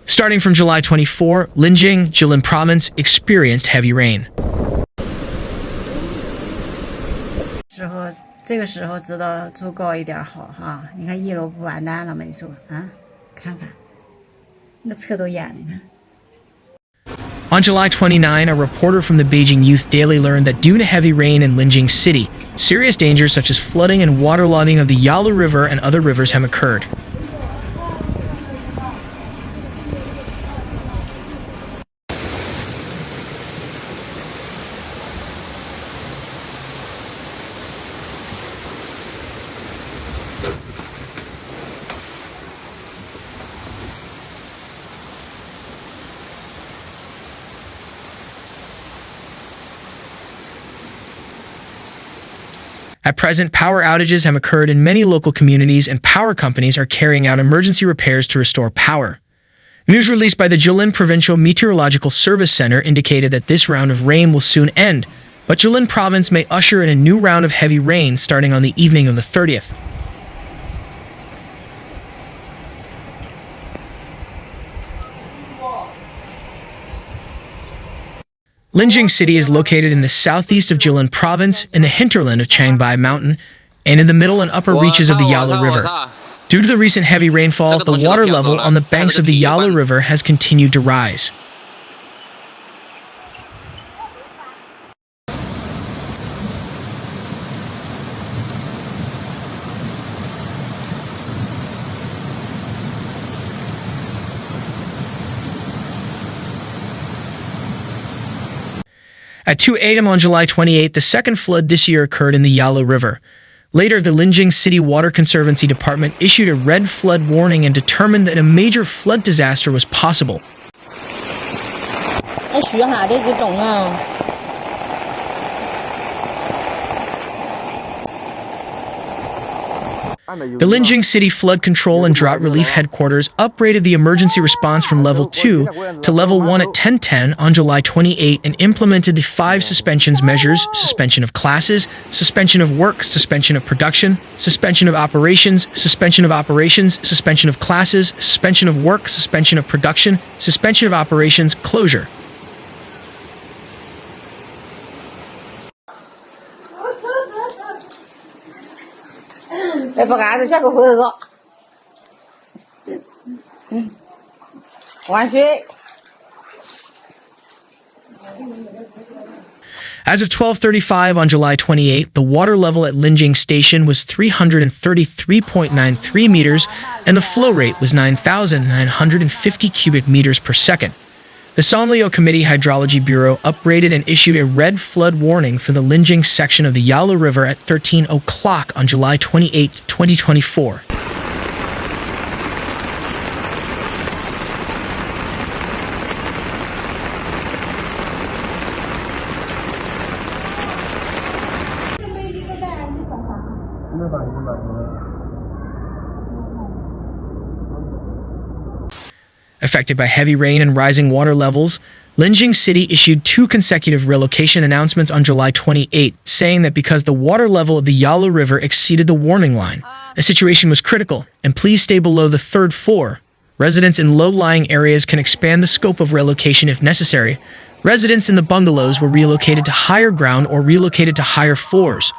Starting from July 24, Linjiang, Jilin Province experienced heavy rain. 这个时候知道足够一点好哈，你看一楼不完蛋了吗？你说啊，看看，那车都淹了呢。 On July 29, a reporter from the Beijing Youth Daily learned that due to heavy rain in Linjiang City, serious dangers such as flooding and waterlogging of the Yalu River and other rivers have occurred. At present, power outages have occurred in many local communities and power companies are carrying out emergency repairs to restore power. News released by the Jilin Provincial Meteorological Service Center indicated that this round of rain will soon end, but Jilin Province may usher in a new round of heavy rain starting on the evening of the 30th. Linjiang City is located in the southeast of Jilin Province, in the hinterland of Changbai Mountain, and in the middle and upper reaches of the Yalu River. Due to the recent heavy rainfall, the water level on the banks of the Yalu River has continued to rise. At 2 a.m. on July 28, the second flood this year occurred in the Yalu River. Later, the Linjiang City Water Conservancy Department issued a red flood warning and determined that a major flood disaster was possible. The Linjiang City Flood Control and Drought Relief Headquarters upgraded the emergency response from Level 2 to Level 1 at 10:10 on July 28 and implemented the 5 suspensions measures: suspension of classes, suspension of work, suspension of production, suspension of operations, suspension of operations, suspension of classes, suspension of work, suspension of production, suspension of operations, closure. As of 12:35 on July 28, the water level at Linjiang Station was 333.93 meters and the flow rate was 9,950 cubic meters per second. The Sanlio Committee Hydrology Bureau upgraded and issued a red flood warning for the Linjiang section of the Yalu River at 13 o'clock on July 28, 2024. Affected by heavy rain and rising water levels, Linjiang City issued 2 consecutive relocation announcements on July 28, saying that because the water level of the Yalu River exceeded the warning line, the situation was critical, and please stay below the 3rd floor. Residents in low-lying areas can expand the scope of relocation if necessary. Residents in the bungalows were relocated to higher ground or relocated to higher floors.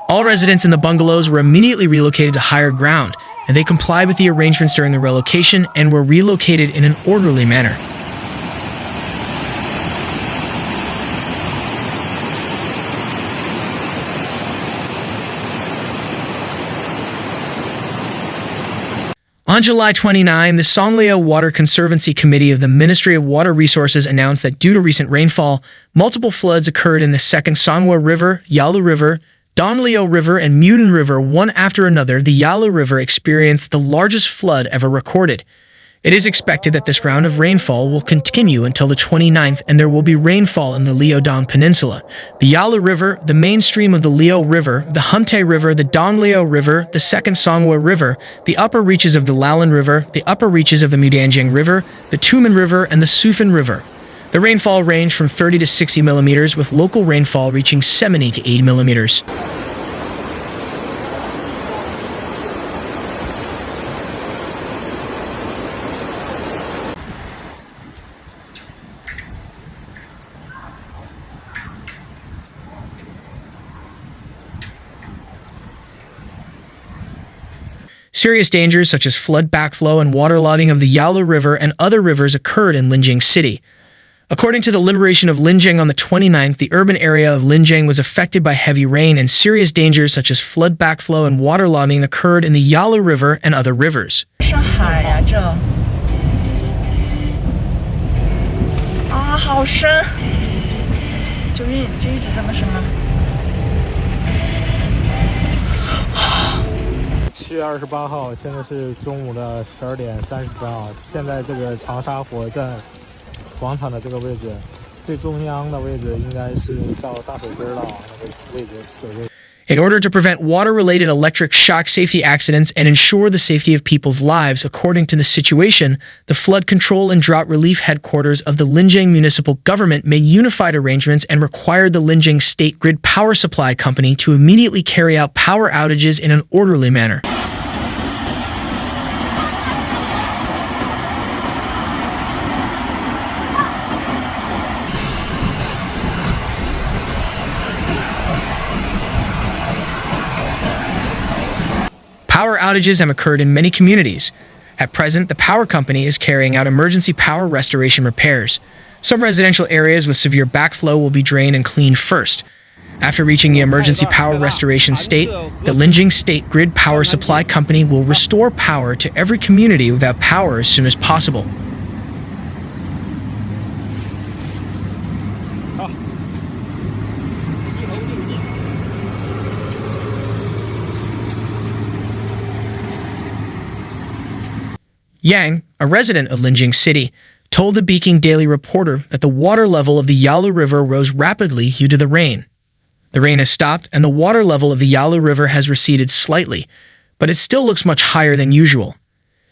All residents in the bungalows were immediately relocated to higher ground, and they complied with the arrangements during the relocation and were relocated in an orderly manner. On July 29, the Sanlio Water Conservancy Committee of the Ministry of Water Resources announced that due to recent rainfall, multiple floods occurred in the second Songwa River, Yalu River, Donglio River, and Muden River. One after another, the Yalu River experienced the largest flood ever recorded. It is expected that this round of rainfall will continue until the 29th, and there will be rainfall in the Liaodong Peninsula. The Yalu River, the main stream of the Liao River, the Hunte River, the Donglio River, the second Songwa River, the upper reaches of the Lalan River, the upper reaches of the Mudanjiang River, the Tumen River, and the Sufan River. The rainfall ranged from 30 to 60 millimeters, with local rainfall reaching 70 to 80 millimeters. Serious dangers such as flood backflow and waterlogging of the Yalu River and other rivers occurred in Linjiang City. According to the liberation of Linjiang on the 29th, the urban area of Linjiang was affected by heavy rain, and serious dangers such as flood backflow and waterlogging occurred in the Yalu River and other rivers.7月28号，现在是中午的12点30分啊。现在这个长沙火车站广场的这个位置，最中央的位置应该是到大水根了，那个位置水位。In order to prevent water-related electric shock safety accidents and ensure the safety of people's lives, according to the situation, the Flood Control and Drought Relief Headquarters of the Linjiang Municipal Government made unified arrangements and required the Linjiang State Grid Power Supply Company to immediately carry out power outages in an orderly manner. Power outages have occurred in many communities. At present, the power company is carrying out emergency power restoration repairs. Some residential areas with severe backflow will be drained and cleaned first. After reaching the emergency power restoration state, the Linjiang State Grid Power Supply Company will restore power to every community without power as soon as possible. Yang, a resident of Linjiang City, told the Beijing Daily reporter that the water level of the Yalu River rose rapidly due to the rain. The rain has stopped and the water level of the Yalu River has receded slightly, but it still looks much higher than usual.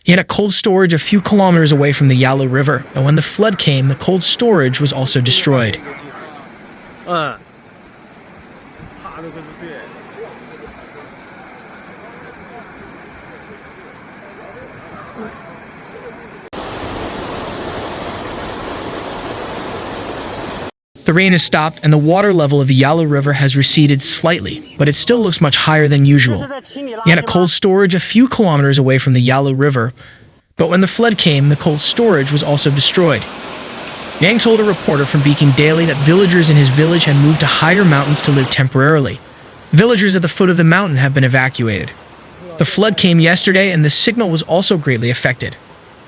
He had a cold storage a few kilometers away from the Yalu River, and when the flood came, the cold storage was also destroyed. The rain has stopped and the water level of the Yalu River has receded slightly, but it still looks much higher than usual. He had a cold storage a few kilometers away from the Yalu River, but when the flood came, the cold storage was also destroyed. Yang told a reporter from Beijing Daily that villagers in his village had moved to higher mountains to live temporarily. Villagers at the foot of the mountain have been evacuated. The flood came yesterday and the signal was also greatly affected.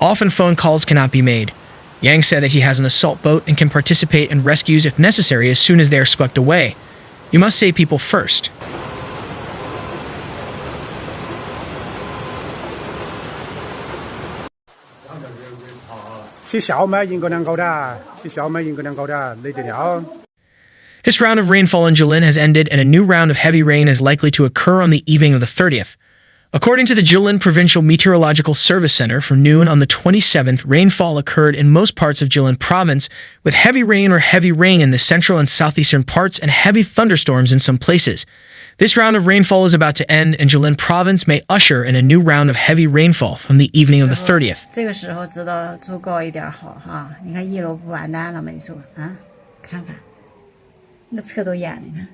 Often phone calls cannot be made. Yang said that he has an assault boat and can participate in rescues if necessary as soon as they are swept away. You must save people first. This round of rainfall in Jilin has ended and a new round of heavy rain is likely to occur on the evening of the 30th. According to the Jilin Provincial Meteorological Service Center, for noon on the 27th, rainfall occurred in most parts of Jilin Province, with heavy rain or heavy rain in the central and southeastern parts and heavy thunderstorms in some places. This round of rainfall is about to end, and Jilin Province may usher in a new round of heavy rainfall from the evening of the 30th. 这个时候知道足够一点好哈，你看一楼不完蛋了吗？你说啊，看看，那车都淹了呢。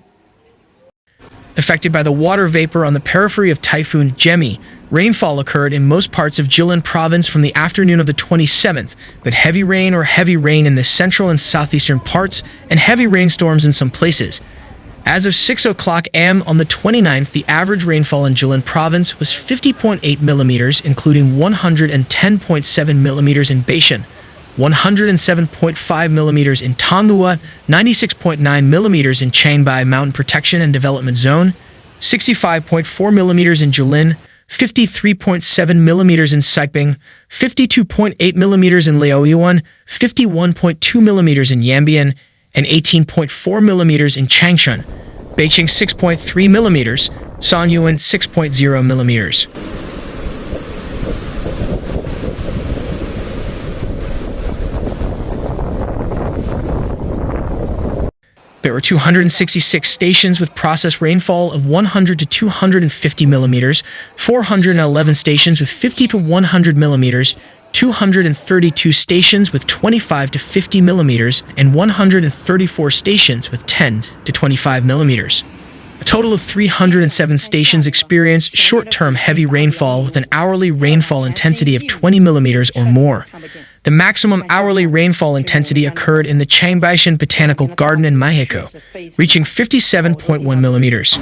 Affected by the water vapor on the periphery of Typhoon Yangxi, rainfall occurred in most parts of Jilin Province from the afternoon of the 27th, with heavy rain or heavy rain in the central and southeastern parts and heavy rainstorms in some places. As of 6 o'clock a.m. on the 29th, the average rainfall in Jilin Province was 50.8 millimeters, including 110.7 millimeters in Beijing, 107.5 millimeters in Tonghua, 96.9 millimeters in Changbai Mountain Protection and Development Zone, 65.4 millimeters in Jilin, 53.7 millimeters in Saiping, 52.8 millimeters in Liaoyuan, 51.2 millimeters in Yanbian, and 18.4 millimeters in Changshan, Beijing 6.3 millimeters, Sanyuan 6.0 millimeters. There were 266 stations with process rainfall of 100 to 250 millimeters, 411 stations with 50 to 100 millimeters, 232 stations with 25 to 50 millimeters, and 134 stations with 10 to 25 millimeters. A total of 307 stations experienced short-term heavy rainfall with an hourly rainfall intensity of 20 millimeters or more. The maximum hourly rainfall intensity occurred in the Changbaishan Botanical Garden in Mexico, reaching 57.1 millimeters.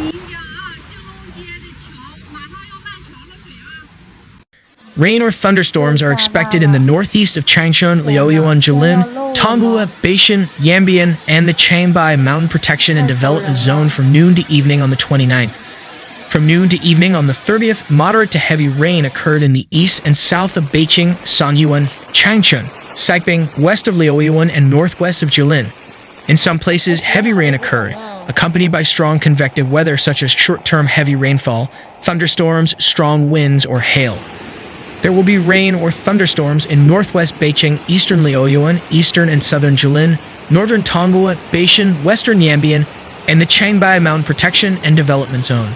Rain or thunderstorms are expected in the northeast of Changchun, Liaoyuan, Jilin, Tonghua, Beijing, Yanbian, and the Changbai Mountain Protection and Development Zone from noon to evening on the 29th. From noon to evening on the 30th, moderate to heavy rain occurred in the east and south of Beijing, Sanyuan, Changchun, Saiping, west of Liaoyuan, and northwest of Jilin. In some places, heavy rain occurred, accompanied by strong convective weather such as short-term heavy rainfall, thunderstorms, strong winds, or hail. There will be rain or thunderstorms in northwest Beijing, eastern Liaoyuan, eastern and southern Jilin, northern Tonghua, Beijing, western Yanbian, and the Changbai Mountain Protection and Development Zone.